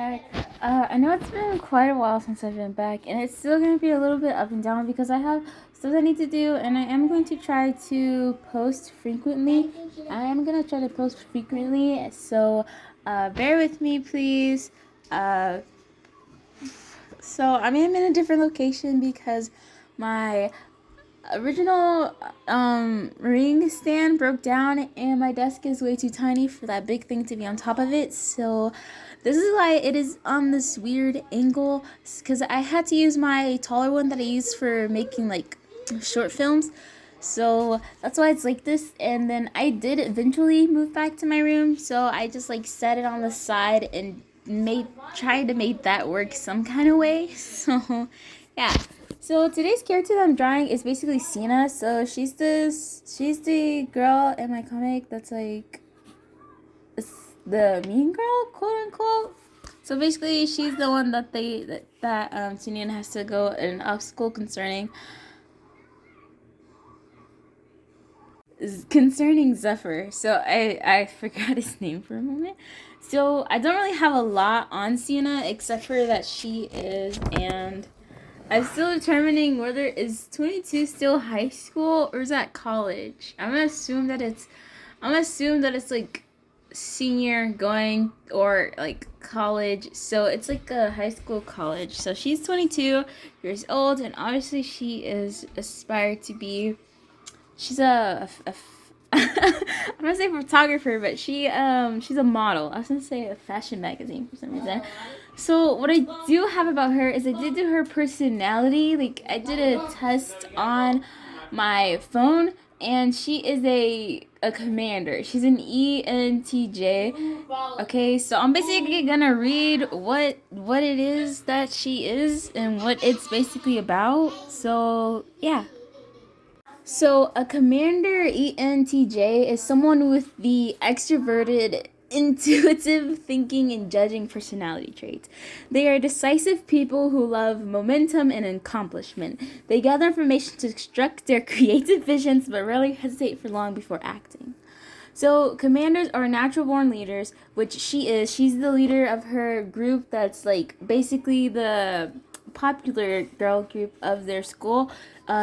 back. I know it's been quite a while since I've been back, and it's still going to be a little bit up and down because I have stuff I need to do, and I am going to try to post frequently. So bear with me, please. So I'm in a different location because my original ring stand broke down and my desk is way too tiny for that big thing to be on top of it. So this is why it is on this weird angle, because I had to use my taller one that I use for making like short films. So that's why it's like this. And then I did eventually move back to my room, so I just like set it on the side and tried to make that work some kind of way. So yeah. So today's character that I'm drawing is basically Senna. So she's the girl in my comic that's like the mean girl, quote unquote. So basically she's the one that Tinian has to go in obstacle concerning Zephyr. So I forgot his name for a moment. So I don't really have a lot on Senna except for that she is, and I'm still determining whether is 22 still high school or is that college. I'm gonna assume that it's like senior going or like college. So it's like a high school college. So she's 22 years old, and obviously she is aspired to be. She's I'm gonna say photographer, but she's a model. I was gonna say a fashion magazine for some reason. So what I do have about her is I did do her personality. Like I did a test on my phone, and she is a commander. She's an ENTJ. Okay, so I'm basically gonna read what it is that she is and what it's basically about. So yeah. So a commander ENTJ is someone with the extroverted, intuitive thinking and judging personality traits. They are decisive people who love momentum and accomplishment. They gather information to construct their creative visions but rarely hesitate for long before acting. So commanders are natural born leaders, which she is. She's the leader of her group that's like basically the popular girl group of their school.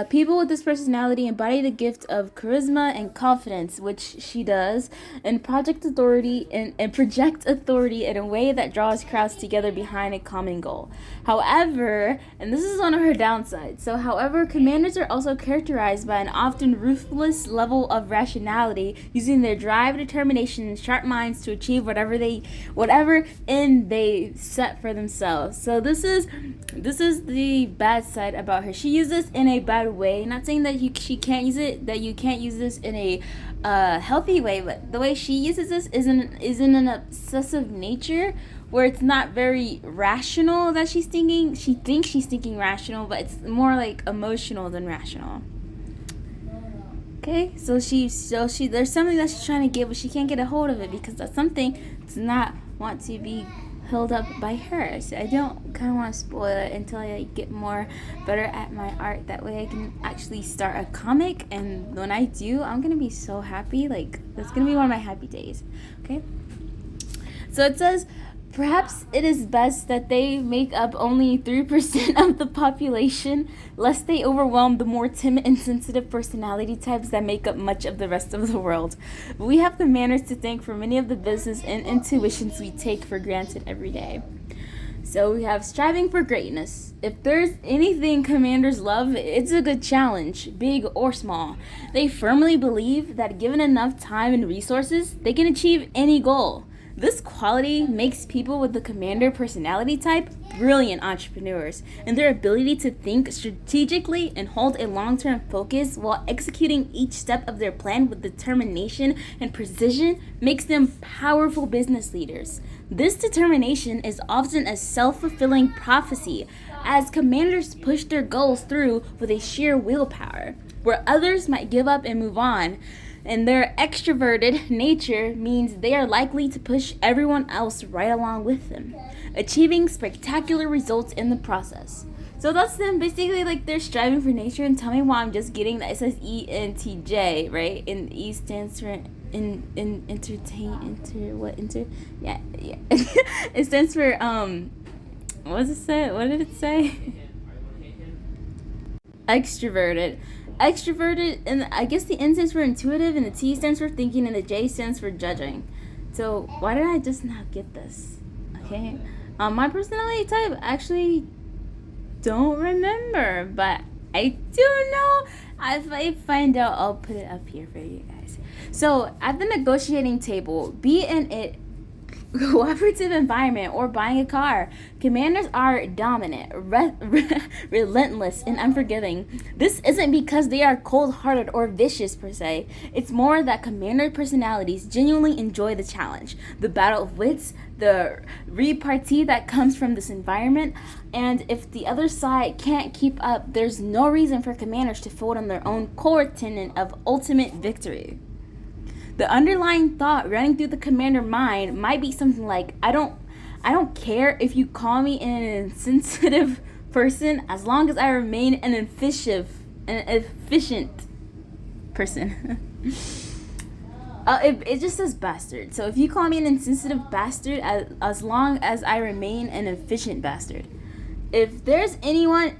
People with this personality embody the gift of charisma and confidence, which she does, and project authority and project authority in a way that draws crowds together behind a common goal. However, and this is one of her downsides, however, commanders are also characterized by an often ruthless level of rationality, using their drive, determination, and sharp minds to achieve whatever end they set for themselves. So this is the bad side about her. She uses this in a bad way. Not saying that she can't use it, that you can't use this in a healthy way, but the way she uses this is in an obsessive nature where it's not very rational that she's thinking. She thinks she's thinking rational, but it's more like emotional than rational. Okay, so she there's something that she's trying to get, but she can't get a hold of it because that something does not want to be held up by her. So I don't kind of want to spoil it until I get better at my art. That way I can actually start a comic, and when I do, I'm gonna be so happy. Like that's gonna be one of my happy days. Okay, so it says, perhaps it is best that they make up only 3% of the population, lest they overwhelm the more timid and sensitive personality types that make up much of the rest of the world. But we have commanders to thank for many of the business and intuitions we take for granted every day. So we have striving for greatness. If there's anything commanders love, it's a good challenge, big or small. They firmly believe that given enough time and resources, they can achieve any goal. This quality makes people with the commander personality type brilliant entrepreneurs, and their ability to think strategically and hold a long-term focus while executing each step of their plan with determination and precision makes them powerful business leaders. This determination is often a self-fulfilling prophecy, as commanders push their goals through with a sheer willpower, where others might give up and move on. And their extroverted nature means they are likely to push everyone else right along with them, achieving spectacular results in the process. So that's them basically, like, they're striving for nature. And tell me why I'm just getting that it says ENTJ, right? And E stands for yeah. It stands for what does it say? What did it say? Extroverted. Extroverted, and I guess the N stands for intuitive, and the T stands for thinking, and the J stands for judging. So why did I just not get this? Okay. My personality type, actually don't remember, but I do know. If I find out, I'll put it up here for you guys. So at the negotiating table, be in it cooperative environment or buying a car, commanders are dominant, relentless, and unforgiving. This isn't because they are cold-hearted or vicious per se. It's more that commander personalities genuinely enjoy the challenge, the battle of wits, the repartee that comes from this environment. And if the other side can't keep up, there's no reason for commanders to fold on their own core tenet of ultimate victory. The underlying thought running through the commander mind might be something like, I don't care if you call me an insensitive person as long as I remain an efficient person. It just says bastard. So if you call me an insensitive bastard, as long as I remain an efficient bastard. If there's anyone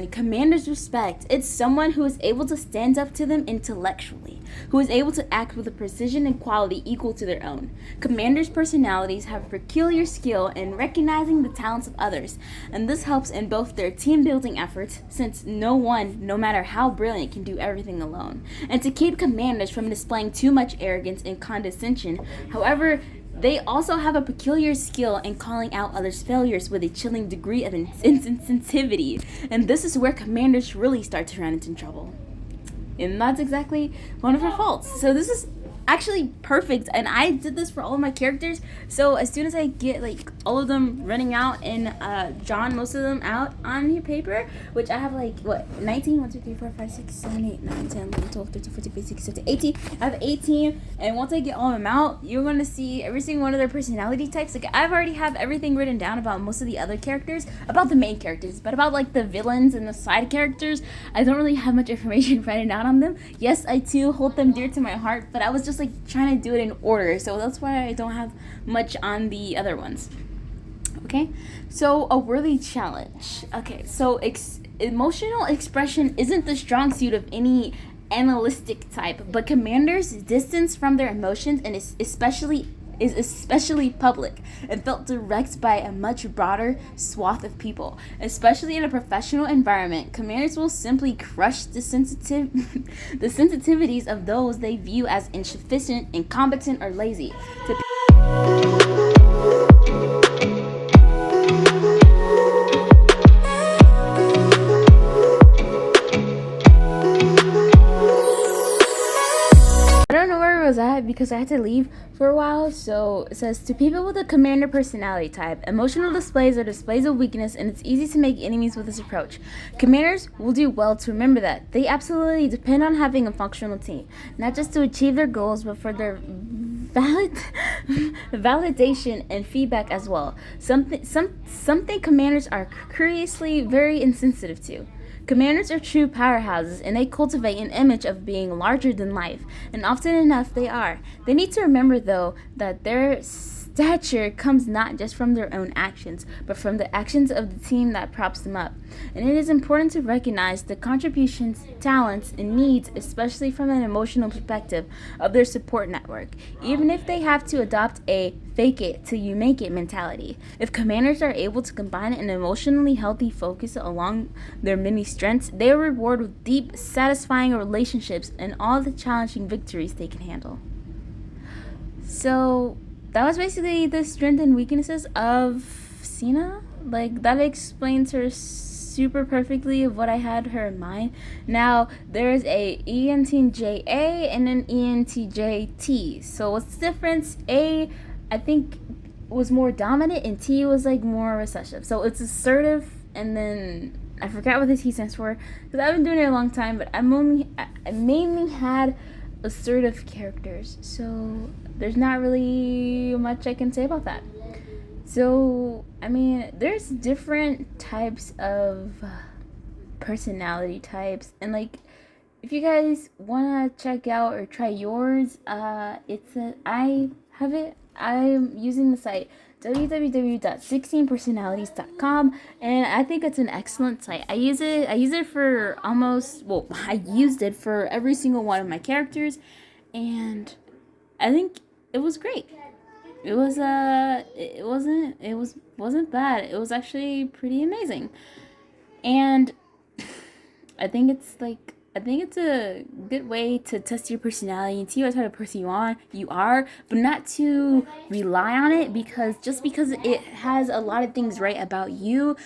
commanders respect, it's someone who is able to stand up to them intellectually, who is able to act with a precision and quality equal to their own. Commanders' personalities have a peculiar skill in recognizing the talents of others, and this helps in both their team building efforts, since no one, no matter how brilliant, can do everything alone, and to keep commanders from displaying too much arrogance and condescension. However, they also have a peculiar skill in calling out others' failures with a chilling degree of insensitivity, and this is where commanders really start to run into trouble. And that's exactly one of her faults. So this is actually perfect, and I did this for all of my characters. So as soon as I get like all of them running out and drawn most of them out on your paper, which I have like 19, 1, 2, 3, 4, 5, 6, 7, 8, 9, 10, 11, 12, 13, 14, 15, 16, 17, 18. I have 18, and once I get all of them out, you're going to see every single one of their personality types. Like I've already have everything written down about most of the other characters, about the main characters, but about like the villains and the side characters, I don't really have much information written down on them. Yes, I too hold them dear to my heart, but I was just like trying to do it in order, so that's why I don't have much on the other ones. Okay, so a worthy challenge. Okay, so emotional expression isn't the strong suit of any analytic type, but commanders distance from their emotions and is especially public and felt direct by a much broader swath of people, especially in a professional environment. Commanders will simply crush the sensitivities of those they view as insufficient, incompetent, or lazy. Because I had to leave for a while. So it says, to people with a commander personality type, emotional displays are displays of weakness, and it's easy to make enemies with this approach. Commanders will do well to remember that they absolutely depend on having a functional team, not just to achieve their goals, but for their validation and feedback as well. Something commanders are curiously very insensitive to. Commanders are true powerhouses, and they cultivate an image of being larger than life, and often enough they are. They need to remember, though, that their stature comes not just from their own actions, but from the actions of the team that props them up. And it is important to recognize the contributions, talents, and needs, especially from an emotional perspective, of their support network, even if they have to adopt a fake it till you make it mentality. If commanders are able to combine an emotionally healthy focus along their many strengths, they are rewarded with deep, satisfying relationships and all the challenging victories they can handle. So that was basically the strengths and weaknesses of Senna. Like, that explains her super perfectly of what I had her in mind. Now, there's a ENTJA and an ENTJT. So what's the difference? A, I think, was more dominant, and T was like more recessive. So it's assertive, and then I forgot what the T stands for because I've been doing it a long time, but I mainly had assertive characters, so there's not really much I can say about that. So I mean, there's different types of personality types, and like if you guys wanna check out or try yours, I'm using the site www.16personalities.com, and I think it's an excellent site. I use it for I used it for every single one of my characters, and I think it was great. It wasn't bad. It was actually pretty amazing. And I think it's a good way to test your personality and see what type of person you are, but not to rely on it, because just because it has a lot of things right about you,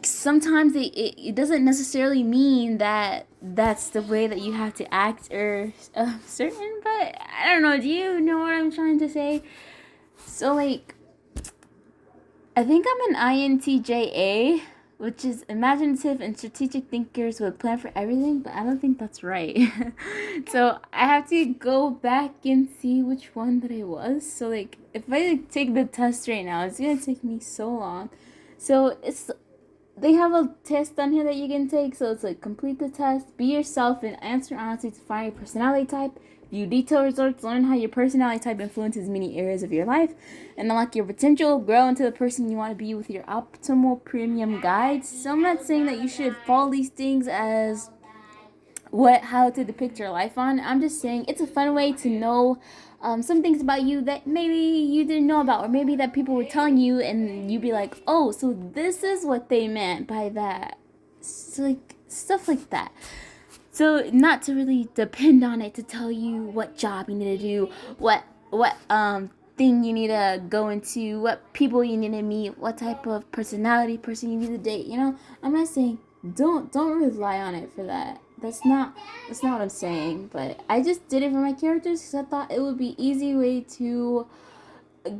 sometimes it doesn't necessarily mean that that's the way that you have to act or certain. But I don't know. Do you know what I'm trying to say? So like, I think I'm an INTJA, which is imaginative and strategic thinkers with a plan for everything, but I don't think that's right. So I have to go back and see which one that I was. So like, if I take the test right now, it's gonna take me so long. So they have a test on here that you can take. So it's like, complete the test, be yourself, and answer honestly to find your personality type. View detailed results, learn how your personality type influences many areas of your life, and unlock your potential, grow into the person you want to be with your optimal premium guides. So I'm not saying that you should follow these things as how to depict your life on. I'm just saying it's a fun way to know some things about you that maybe you didn't know about, or maybe that people were telling you and you'd be like, oh, so this is what they meant by that. So like, stuff like that. So not to really depend on it to tell you what job you need to do, what thing you need to go into, what people you need to meet, what type of personality person you need to date. I'm not saying don't rely on it for that. That's not what I'm saying. But I just did it for my characters because I thought it would be easy way to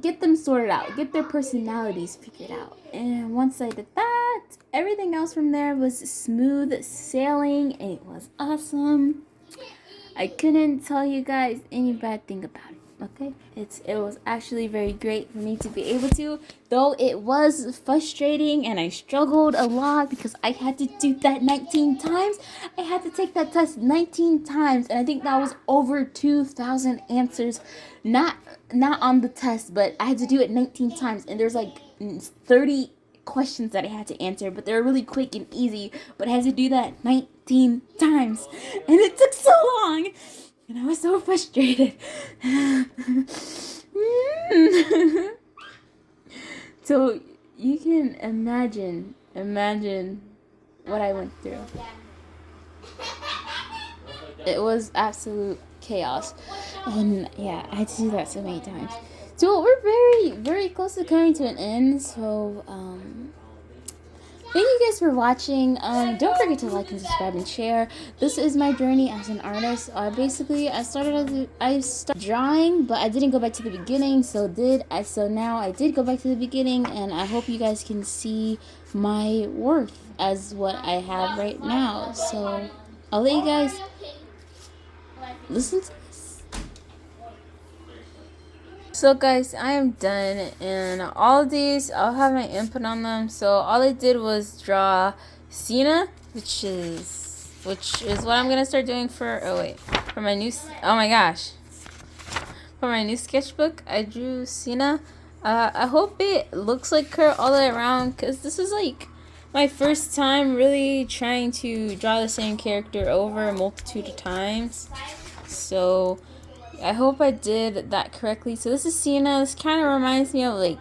get them sorted out, get their personalities figured out. And once I did that, everything else from there was smooth sailing, and it was awesome. I couldn't tell you guys any bad thing about it. Okay, it was actually very great for me to be able to, though it was frustrating and I struggled a lot because I had to do that 19 times. I had to take that test 19 times, and I think that was over 2,000 answers, not on the test, but I had to do it 19 times, and there's like 30 questions that I had to answer, but they're really quick and easy, but I had to do that 19 times, and it took so long. And I was so frustrated. So you can imagine what I went through. It was absolute chaos. And yeah, I had to do that so many times. So we're very, very close to coming to an end. So thank you guys for watching. Don't forget to like and subscribe and share. This is my journey as an artist. I started drawing, but I didn't go back to the beginning. So now I did go back to the beginning, and I hope you guys can see my worth as what I have right now. So I'll let you guys listen to this. So guys, I am done, and all of these I'll have my input on them. So all I did was draw Senna, which is what I'm gonna start doing for my new sketchbook. I drew Senna. I hope it looks like her all the way around, because this is like my first time really trying to draw the same character over a multitude of times. So I hope I did that correctly. So this is Senna. This kind of reminds me of like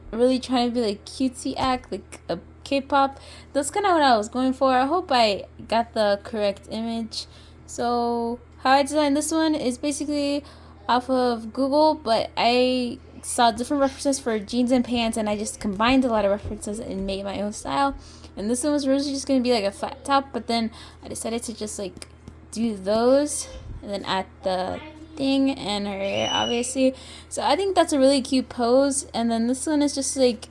really trying to be like cutesy act, like a K-pop. That's kind of what I was going for. I hope I got the correct image. So how I designed this one is basically off of Google, but I saw different references for jeans and pants, and I just combined a lot of references and made my own style. And this one was originally just going to be like a flat top, but then I decided to just like do those and then add the thing and her hair, obviously. So I think that's a really cute pose. And then this one is just like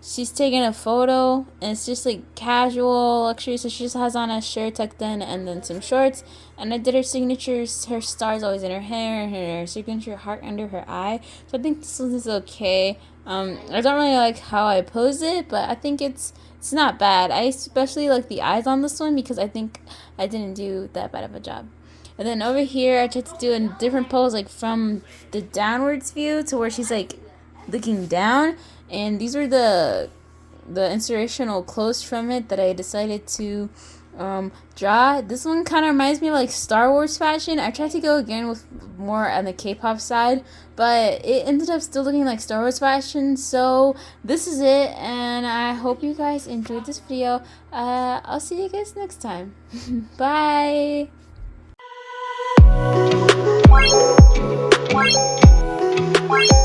she's taking a photo, and it's just like casual luxury. So she just has on a shirt tucked in and then some shorts. And I did her signatures, her stars always in her hair, and her signature heart under her eye. So I think this one is okay. I don't really like how I pose it, but I think it's it's not bad. I especially like the eyes on this one because I think I didn't do that bad of a job. And then over here, I tried to do a different pose, like from the downwards view to where she's like looking down. And these were the inspirational clothes from it that I decided to draw. This one kind of reminds me of like Star Wars fashion. I tried to go again with more on the K-pop side, but it ended up still looking like Star Wars fashion. So this is it, and I hope you guys enjoyed this video. I'll see you guys next time. Bye. Bye.